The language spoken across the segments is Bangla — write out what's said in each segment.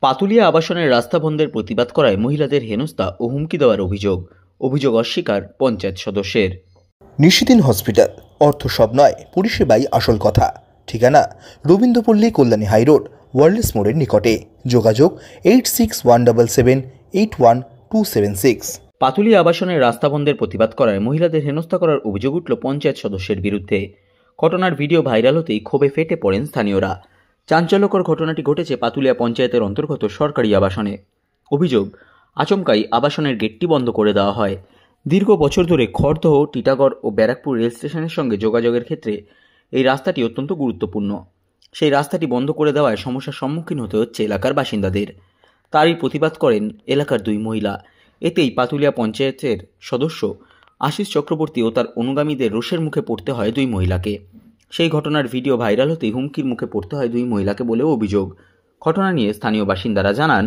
পাতুলিয়া আবাসনের রাস্তা বন্ধের প্রতিবাদ করায় মহিলাদের হেনস্থা ও হুমকি দেওয়ার অভিযোগ অস্বীকার পঞ্চায়েত সদস্যের। নিশিদিন হসপিটাল, অর্থ সব নয়, পরিষেবাই আসল কথা। ঠিকানা রবীন্দ্রপল্লী, কল্যাণী হাইরোড, ওয়ার্ল্ডস মোড়ের নিকটে। যোগাযোগ 8617781276। পাতুলিয়া আবাসনের রাস্তা বন্ধের প্রতিবাদ করায় মহিলাদের হেনস্থা করার অভিযোগ উঠল পঞ্চায়েত সদস্যের বিরুদ্ধে। ঘটনার ভিডিও ভাইরাল হতেই ক্ষোভে ফেটে পড়েন স্থানীয়রা। চাঞ্চল্যকর ঘটনাটি ঘটেছে পাতুলিয়া পঞ্চায়েতের অন্তর্গত সরকারি আবাসনে। অভিযোগ, আচমকাই আবাসনের গেটটি বন্ধ করে দেওয়া হয়। দীর্ঘ বছর ধরে খড়দহ, টিটাগড় ও ব্যারাকপুর রেল স্টেশনের সঙ্গে যোগাযোগের ক্ষেত্রে এই রাস্তাটি অত্যন্ত গুরুত্বপূর্ণ। সেই রাস্তাটি বন্ধ করে দেওয়ায় সমস্যার সম্মুখীন হতে হচ্ছে এলাকার বাসিন্দাদের। তারই প্রতিবাদ করেন এলাকার দুই মহিলা। এতেই পাতুলিয়া পঞ্চায়েতের সদস্য আশিস চক্রবর্তী ও তার অনুগামীদের রোষের মুখে পড়তে হয় দুই মহিলাকে। সেই ঘটনার ভিডিও ভাইরাল হতেই হুমকির মুখে পড়তে হয় দুই মহিলাকে বলেও অভিযোগ। ঘটনা নিয়ে স্থানীয় বাসিন্দারা জানান,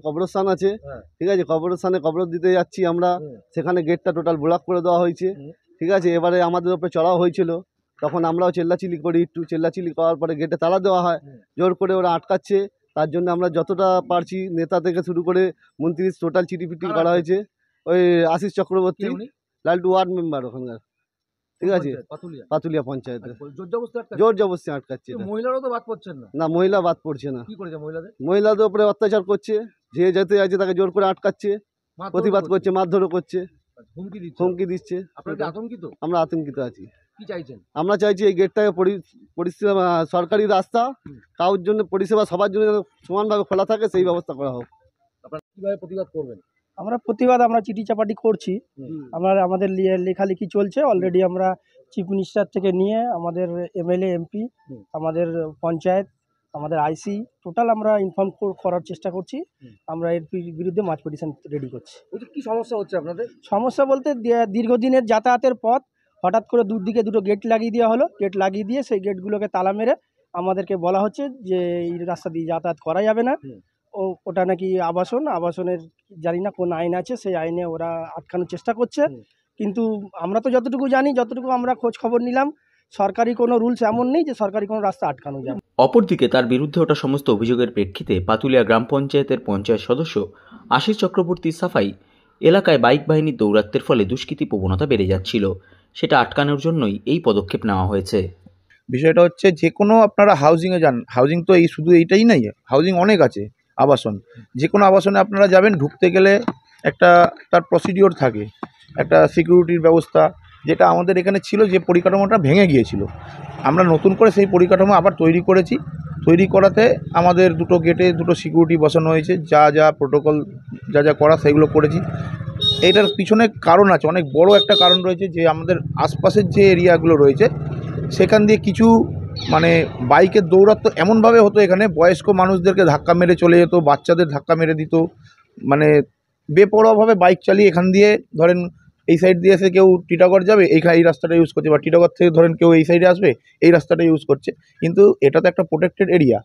কবরস্থান আছে, ঠিক আছে, কবরস্থানে কবর দিতে যাচ্ছি আমরা, সেখানে গেটটা টোটাল ব্লক করে দেওয়া হয়েছে, ঠিক আছে। এবারে আমাদের উপরে চড়াও হয়েছিল, তখন আমরাও চিল্লাচিল্লি করি, একটু চিল্লাচিল্লি করার পরে গেটে তালা দেওয়া হয়, জোর করে ওরা আটকাচ্ছে। তার জন্য আমরা যতটা পারছি, নেতা থেকে শুরু করে মন্ত্রী টোটাল চিটিপিটি করা হয়েছে। ওই আশিস চক্রবর্তী, লালটু ওয়ার্ড মেম্বার ওখানকার, ঠিক আছে, পাতুলিয়া পঞ্চায়েতে জোর জবরদস্তি আটকাচ্ছে। মহিলারাও তো বাদ পড়ছেন না। না, মহিলা বাদ পড়ছে না। কি করেছে মহিলাদের উপরে অত্যাচার করছে, যে যেতে আছে তাকে জোর করে আটকাচ্ছে, প্রতিবাদ করছে, মারধরও করছে, হুমকি দিচ্ছে। আমরা আতঙ্কিত আছি। কি চাইছেন? আমরা চাইছি এই গেটটাকে পরিষেবা, সরকারি রাস্তা, কারোর জন্য পরিষেবা সবার জন্য সমানভাবে খোলা থাকে, সেই ব্যবস্থা করা হোক। আপনারা কিভাবে প্রতিবাদ করবেন? আমরা চিঠি চাপাটি করছি, আমাদের লেখালেখি চলছে অলরেডি। আমরা চিফ মিনিস্টার থেকে নিয়ে আমাদের এমএলএ, এমপি, আমাদের পঞ্চায়েত, আমাদের আইসি টোটাল আমরা ইনফর্ম করার চেষ্টা করছি। আমরা এর বিরুদ্ধে মার্চ পিটিশন রেডি করছি। কি সমস্যা হচ্ছে আপনাদের? সমস্যা বলতে দীর্ঘদিনের যাতায়াতের পথ, হঠাৎ করে দুদিকে দুটো গেট লাগিয়ে দেওয়া হলো। গেট লাগিয়ে দিয়ে সেই গেটগুলোকে তালা মেরে আমাদেরকে বলা হচ্ছে যে এই রাস্তা দিয়ে যাতায়াত করা যাবে না। ওটা নাকি আবাসনের জানি না কোন আইন আছে, সেই আইনে ওরা আটকানোর চেষ্টা করছে। কিন্তু আমরা তো যতটুকু জানি, যতটুকু আমরা খোঁজ খবর নিলাম, সরকারি কোনো রুলস এমন নেই যে সরকারি কোনো রাস্তা আটকানো যাবে। অপরদিকে তার বিরুদ্ধে ওঠা সমস্ত অভিযোগের প্রেক্ষিতে পাতুলিয়া গ্রাম পঞ্চায়েতের পঞ্চায়েত সদস্য আশিস চক্রবর্তীর সাফাই, এলাকায় বাইক বাহিনীর দৌরাত্মের ফলে দুষ্কৃতী প্রবণতা বেড়ে যাচ্ছিল, সেটা আটকানোর জন্যই এই পদক্ষেপ নেওয়া হয়েছে। বিষয়টা হচ্ছে, যে কোনো আপনারা হাউজিংয়ে যান, হাউজিং তো এই শুধু এইটাই নাই, হাউজিং অনেক আছে, আবাসন, যে কোনো আবাসনে আপনারা যাবেন, ঢুকতে গেলে একটা তার প্রসিডিওর থাকে, একটা সিকিউরিটির ব্যবস্থা, যেটা আমাদের এখানে ছিল, যে পরিকাঠামোটা ভেঙে গিয়েছিল। আমরা নতুন করে সেই পরিকাঠামো আবার তৈরি করেছি। তৈরি করাতে আমাদের দুটো গেটে দুটো সিকিউরিটি বসানো হয়েছে, যা প্রোটোকল যা করা সেগুলো করেছি। এটার পিছনে কারণ আছে, অনেক বড় একটা কারণ রয়েছে, যে আমাদের আশপাশের যে এরিয়াগুলো রয়েছে সেখান দিয়ে কিছু বাইকের দৌরাত্ম্য এমনভাবে হতো, এখানে বয়স্ক মানুষদেরকে ধাক্কা মেরে চলে যেত, বাচ্চাদের ধাক্কা মেরে দিত, বেপরোয়াভাবে বাইক চালিয়ে এখান দিয়ে, ধরেন এই সাইড দিয়ে এসে কেউ টিটাগড় যাবে, এই রাস্তাটা ইউজ করছে, বা টিটাগড় থেকে ধরেন কেউ এই সাইডে আসবে, এই রাস্তাটা ইউজ করছে। কিন্তু এটা তো একটা প্রোটেক্টেড এরিয়া,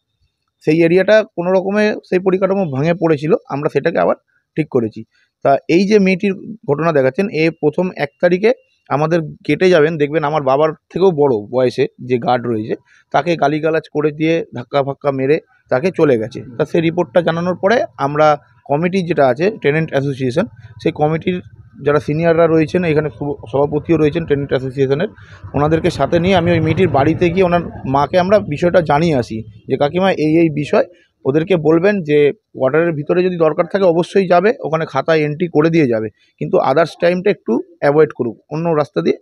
সেই এরিয়াটা কোনো রকমে সেই পরিকাঠামো ভেঙে পড়েছিল, আমরা সেটাকে আবার ঠিক করেছি। তা এই যে মেয়েটির ঘটনা দেখাচ্ছেন, প্রথম 1 তারিখে আমাদের গেটে যাবেন, দেখবেন আমার বাবার থেকেও বড় বয়সে যে গার্ড রয়েছে, তাকে গালিগালাজ করে দিয়ে ধাক্কা ফাক্কা মেরে তাকে চলে গেছে। তা সেই রিপোর্টটা জানানোর পরে আমরা কমিটি যেটা আছে টেনেন্ট অ্যাসোসিয়েশন, সেই কমিটির যারা সিনিয়ররা রয়েছেন, এখানে সভাপতিও রয়েছেন টেনেন্ট অ্যাসোসিয়েশনের, ওনাদেরকে সাথে নিয়ে আমি ওই মেয়েটির বাড়িতে গিয়ে ওনার মাকে আমরা বিষয়টা জানিয়ে আসি, যে কাকিমা এই বিষয়, ওদেরকে বলবেন যে ওয়াটারের ভিতরে যদি দরকার থাকে অবশ্যই যাবে, ওখানে খাতায় এন্ট্রি করে দিয়ে যাবে, কিন্তু আদার্স টাইমটা একটু অ্যাভয়েড করুক, অন্য রাস্তা দিয়ে,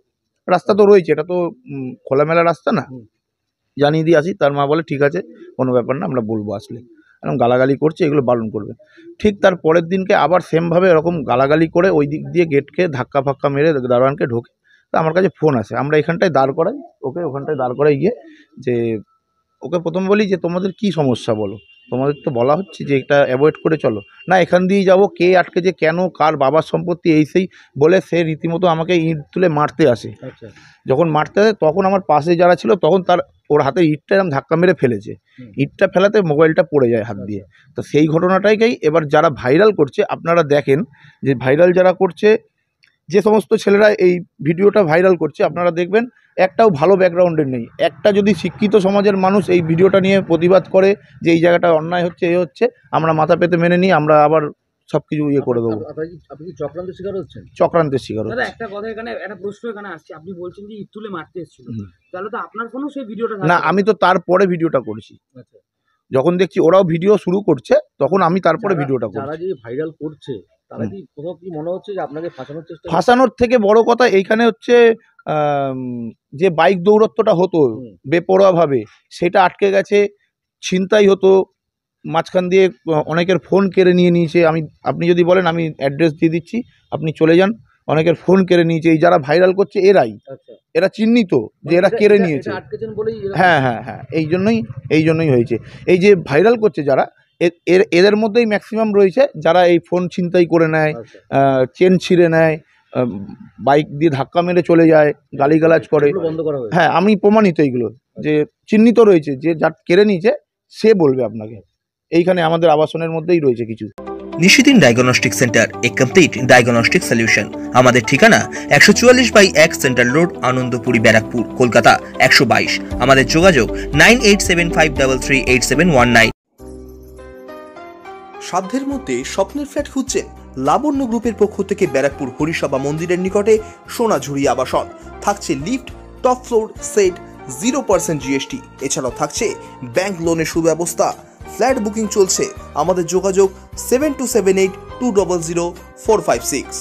রাস্তা তো রয়েছে, এটা তো খোলামেলা রাস্তা না, জানিয়ে দিয়ে আসি। তার মা বলে ঠিক আছে, কোনো ব্যাপার না, আমরা বলবো আসলে, এরকম গালাগালি করছে, এগুলো বারণ করবে। ঠিক তার পরের দিনকে আবার সেমভাবে এরকম গালাগালি করে ওই দিক দিয়ে গেটকে ধাক্কা ফাক্কা মেরে দারোয়ানকে ঢোকে। তো আমার কাছে ফোন আসে, আমরা এখানটায় দাঁড় করাই, ওখানটায় দাঁড় করাই গিয়ে, যে ওকে প্রথম বলি যে তোমাদের কি সমস্যা বলো, তোমাদের তো বলা হচ্ছে যে এটা অ্যাভয়েড করে চলো, না এখান দিয়েই যাবো, কে আটকেছে, কেন, কার বাবার সম্পত্তি, সেই বলে সে রীতিমতো আমাকে ইট তুলে মারতে আসে। যখন মারতে আসে তখন আমার পাশে যারা ছিল, তখন ওর হাতে ইটটা এরকম ধাক্কা মেরে ফেলেছে, ইটটা ফেলাতে মোবাইলটা পড়ে যায় হাত দিয়ে। তো সেই ঘটনাটাকেই এবার যারা ভাইরাল করছে, আপনারা দেখেন যে ভাইরাল যারা করছে, যে সমস্ত ছেলেরা এই ভিডিওটা ভাইরাল করছে আপনারা দেখবেন একটাও ভালো ব্যাকগ্রাউন্ডের নেই। একটা যদি শিক্ষিত সমাজের মানুষ এই ভিডিওটা নিয়ে প্রতিবাদ করে যে এই জায়গাটা অন্যায় হচ্ছে, এ হচ্ছে, আমরা মাথা পেতে মেনে নিই, আমরা আবার সব কিছু করে দেবো। আপনি কি চক্রান্তের শিকার হচ্ছেন? চক্রান্তের শিকার দাদা হচ্ছে। একটা কথা, এখানে একটা প্রশ্ন এখানে আসছে, আপনি বলছেন যে ইট তুলে মারতে এসেছিল, তাহলে তো আপনার ফোনও সেই ভিডিওটা না, আমি তো তারপরে ভিডিওটা করেছি। আচ্ছা, যখন দেখছি ওরাও ভিডিও শুরু করছে তখন আমি তারপরে ভিডিওটা যারা করছি। যে ভাইরাল করছে তারা কি কোথাও কি মনে হচ্ছে যে আপনাকে ফাঁসানোর চেষ্টা করছে? ফাঁসানোর থেকে বড় কথা এইখানে হচ্ছে যে বাইক দৌরত্বটা হতো বেপরোয়াভাবে, সেটা আটকে গেছে। ছিনতাই হতো, মাঝখান দিয়ে অনেকের ফোন কেড়ে নিয়েছে। আপনি যদি বলেন আমি অ্যাড্রেস দিয়ে দিচ্ছি, আপনি চলে যান, অনেকের ফোন কেড়ে নিয়েছে। এই যারা ভাইরাল করছে এরাই, আচ্ছা, এরা চিহ্নিত যে এরা কেড়ে নিয়েছে। আটকেছেন বলেই হ্যাঁ হ্যাঁ হ্যাঁ, এই জন্যই হয়েছে। এই যে ভাইরাল করছে যারা, এদের মধ্যেই ম্যাক্সিমাম রয়েছে যারা এই ফোন ছিনতাই করে নেয়, চেন ছিঁড়ে নেয়, বাইক দিয়ে ধাক্কা মেরে চলে যায়, গালিগালাজ করে। বন্ধ করা হয়েছে। হ্যাঁ, আমি প্রমাণিত এগুলো, যে চিহ্নিত রয়েছে, যে যা কেড়ে নিয়েছে সে বলবে আপনাকে। এইখানে আমাদের আবাসনের মধ্যেই রয়েছে কিছু। নিশিদিন ডায়াগনস্টিক সেন্টার, এ কমপ্লিট ডায়াগনস্টিক সলিউশন। আমাদের ঠিকানা 144/1 সেন্ট্রাল রোড, আনন্দপুরি, ব্যারাকপুর, কলকাতা 122। আমাদের যোগাযোগ 9875338719। সাধ্যের মধ্যে স্বপ্নের ফ্ল্যাট খুঁজছেন? লাবণ্য গ্রুপের পক্ষ থেকে ব্যারাকপুর হরিসভা মন্দিরের নিকটে সোনাঝুরি আবাসন। থাকছে lift, top floor, set, 0% GST। এছাড়াও থাকছে ব্যাংক লোনের সুব্যবস্থা। ফ্ল্যাট বুকিং চলছে। আমাদের যোগাযোগ 7278200456।